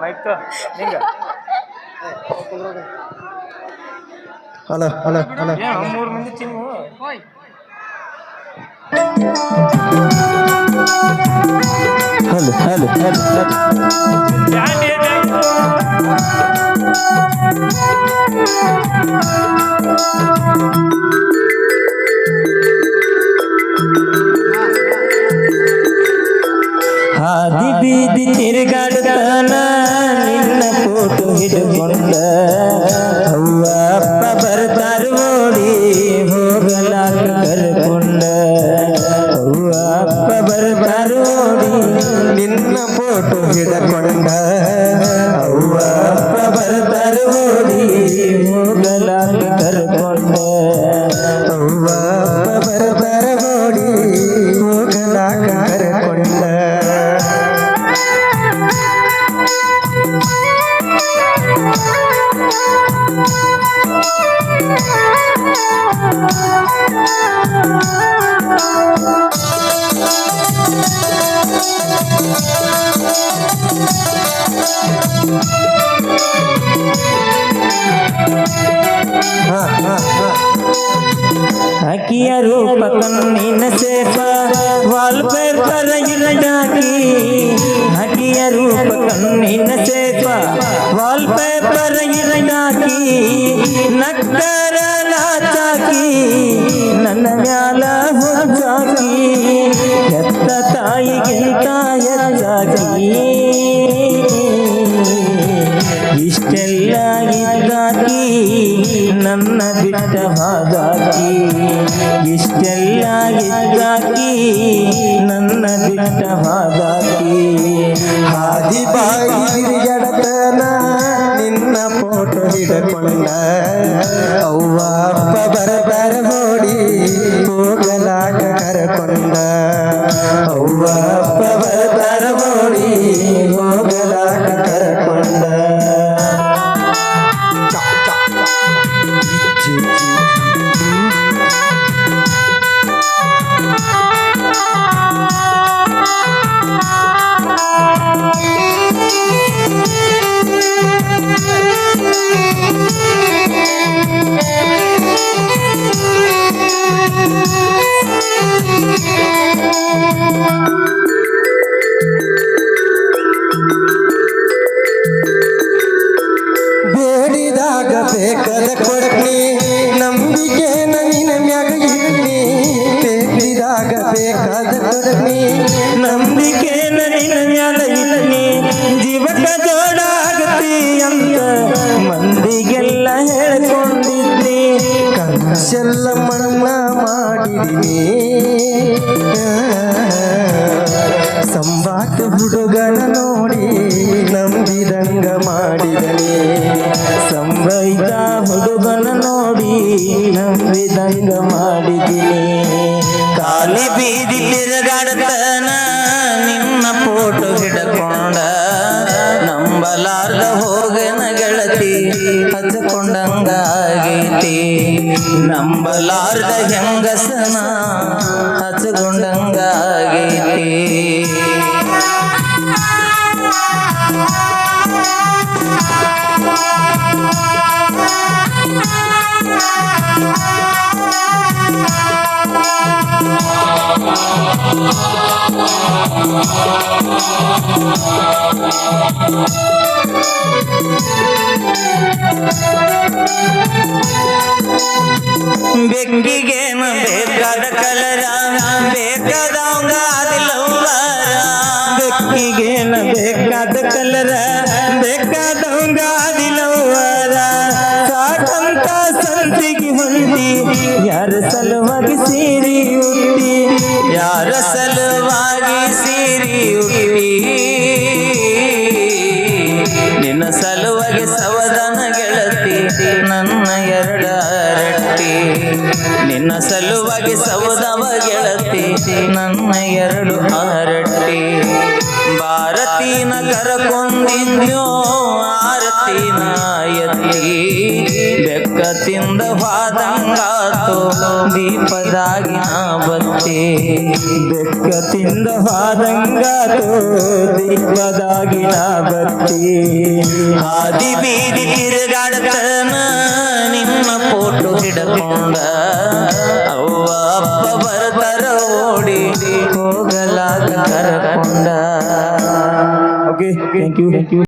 mic ಹಿಂಗ hello hello hello 3 ಮಂದಿ ಚಿನ್ನು hello hello ಹಾದಿ ಬೀದಿ ತಿರುಗಾಡುತ್ತಾನ ನಿನ್ನ ಫೋಟೋ ಹಿಡ್ಕೊಂಡ ಅವ್ವ ಅಪ್ಪ ಬರ್ತಾರ ಓಡಿ ಹೋಗಲಾಕ ಕರ್ಕೊಂಡ ಅವ್ವ ಅಪ್ಪ ಬರ್ತಾರ ಓಡಿ ನಿನ್ನ ಫೋಟೋ ಹಿಡ್ಕೊಂಡ ಅವ್ವ ಅಪ್ಪ ಬರ್ತಾರ ಓಡಿ ಹೋಗಲಾಕ ಕರ್ಕೊಂಡ ಅವ್ವ ಅಪ್ಪ ಬರ್ತಾರ ಓಡಿ ಹೋಗಲಾಕ ಕರ್ಕೊಂಡ ಅಕ್ಕಿಯ ರೂಪ ಕಣ್ಣಿನ ಸೇಪ ವಾಲ್ಪೇಪರ್ ಇರಡಾಕಿ ಅಕ್ಕಿಯ ರೂಪ ಕಣ್ಣಿನ ಸೇಪ ವಾಲ್ಪೇಪರ್ ಇರಡಾಕಿ ನಕ್ಕರ ನಾಚಾಕಿ ನನ್ನ ಮ್ಯಾಲ ಹುಚ್ಚಾಕಿ ಎತ್ತ ತಾಯಿಗಿಂತ ಹೆಚ್ಚಾಕಿ ಇಷ್ಟೆಲ್ಲ ಇದ್ದಾಕಿ ನನ್ನ ಬಿಟ್ಟ ಹಾಗಾಗಿ ಇಷ್ಟೆಲ್ಲ ಇದ್ದಾಕಿ ನನ್ನ ಬಿಟ್ಟ ಹಾಗಾಗಿ ಹಾದಿ ಬಾಯಿ ಜಡತನ ನಿನ್ನ ಫೋಟೋ ಹಿಡ್ಕೊಂಡ ಅವ್ವ ಅಪ್ಪ ಬರ್ತಾರ ನೋಡಿ ಹೋಗಲಾಕ ಕರ್ಕೊಂಡ ಅವ್ವ ಅಪ್ಪ ಬರ್ತಾರ ನೋಡಿ ಹೋಗಲಾಕ ಕರ್ಕೊಂಡ ಬೇಡಿದಾಗ ಬೇಕಾದ ಕೊಡ್ನಿ ನಂಬಿಕೆ ನಿನ್ನ ಮ್ಯಾಗ ಇಡ್ನಿ ಬೇಡಿದಾಗ ಬೇಕಾದ ಕೊಡ್ನಿ ನಂಬಿಕೆ ನಿನ್ನ ಮ್ಯಾಗ ಇಡ್ನಿ ಜೀವಕ ಜೋಡಾಗತಿ ಅಂತ ಮಂದಿಗೆಲ್ಲ ಹೇಳ್ಕೊಂಡಿದ್ನಿ ಕನಸೆಲ್ಲ ಮಣ್ಣ ಮಾಡಿದೀನಿ ಸಂಬಾಕ ಹುಡುಗನ ನೋಡಿ ನಂಬಿದಂಗ ಮಾಡಿದನಿ ಸಂಬೈತ ಹುಡುಗನ ನೋಡಿ ನಂಬಿದಂಗ ಮಾಡಿದಿನಿ ಖಾಲಿ ಬೀದಿ ತಿರುಗಾಡ್ತಾನ ನಿನ್ನ ಫೋಟೋ ಹಿಡ್ಕೊಂಡ ನಂಬಲಾರ್ದ ಹೋಗನ ಗೆಳತಿ ಹಚ್ಕೊಂಡಂಗ ಆಗೈತಿ ನಂಬಲಾರ್ದ ಹೆಂಗಸನ ಹಚ್ಕೊಂಡಂಗ ಆಗೈತಿ ಬೆಕ್ಕಿಗೇನು ಬೇಕಾದ ಕಲರ ಬೇಕಾದವಂಗ ಆದಿಲ್ಲವ್ವಾರ ಬೆಕ್ಕಿಗೇನು ಬೇಕಾದ ಕಲರ ಬೇಕಾದವಂಗ ಆದಿಲ್ಲವ್ವಾರ ಸಾಕಂತ ಸಂತಿಗೆ ಹೊಂದಿ ಯಾರ ಸಲುವಾಗಿ ಸೀರಿ ಉಟ್ಟಿ ಯಾರ ಸಲುವಾಗಿ ಸೀರಿ ಉಟ್ಟಿ ನಿನ್ನ ಸಲುವಾಗಿ ಸವದನ ಗೆಳತಿ ನನ್ನ ಎರಡ ರಟ್ಟಿ ನಿನ್ನ ಸಲುವಾಗಿ ಸವದವ ಗೆಳತಿ ನನ್ನ ಎರಡು ಆರಟ್ಟಿ ಭಾರತಿ ದಿನ ಕರಕೊಂದಿದ್ಯೋ ಆರತಿನ ಎತ್ತಿ ಬೆಕ್ಕ ತಿಂದ ಹೋದಂಗಾತು ದೀಪದಾಗಿನ ಬತ್ತಿ ಬೆಕ್ಕ ತಿಂದ ಹಾದಂಗಾತು ದೀಪದಾಗಿನ ಬತ್ತಿ ಹಾದಿ ಬೀದಿ ತಿರುಗಾಡ್ತನ ನಿನ್ನ ಫೋಟೋ ಹಿಡ್ಕೊಂಡ ಅವ್ವ ಅಪ್ಪ ಬರ್ತಾರ ಓಡಿ ಹೋಗಲಾಗ ಕರಕೊಂಡ ಓಕೆ ಥ್ಯಾಂಕ್ ಯು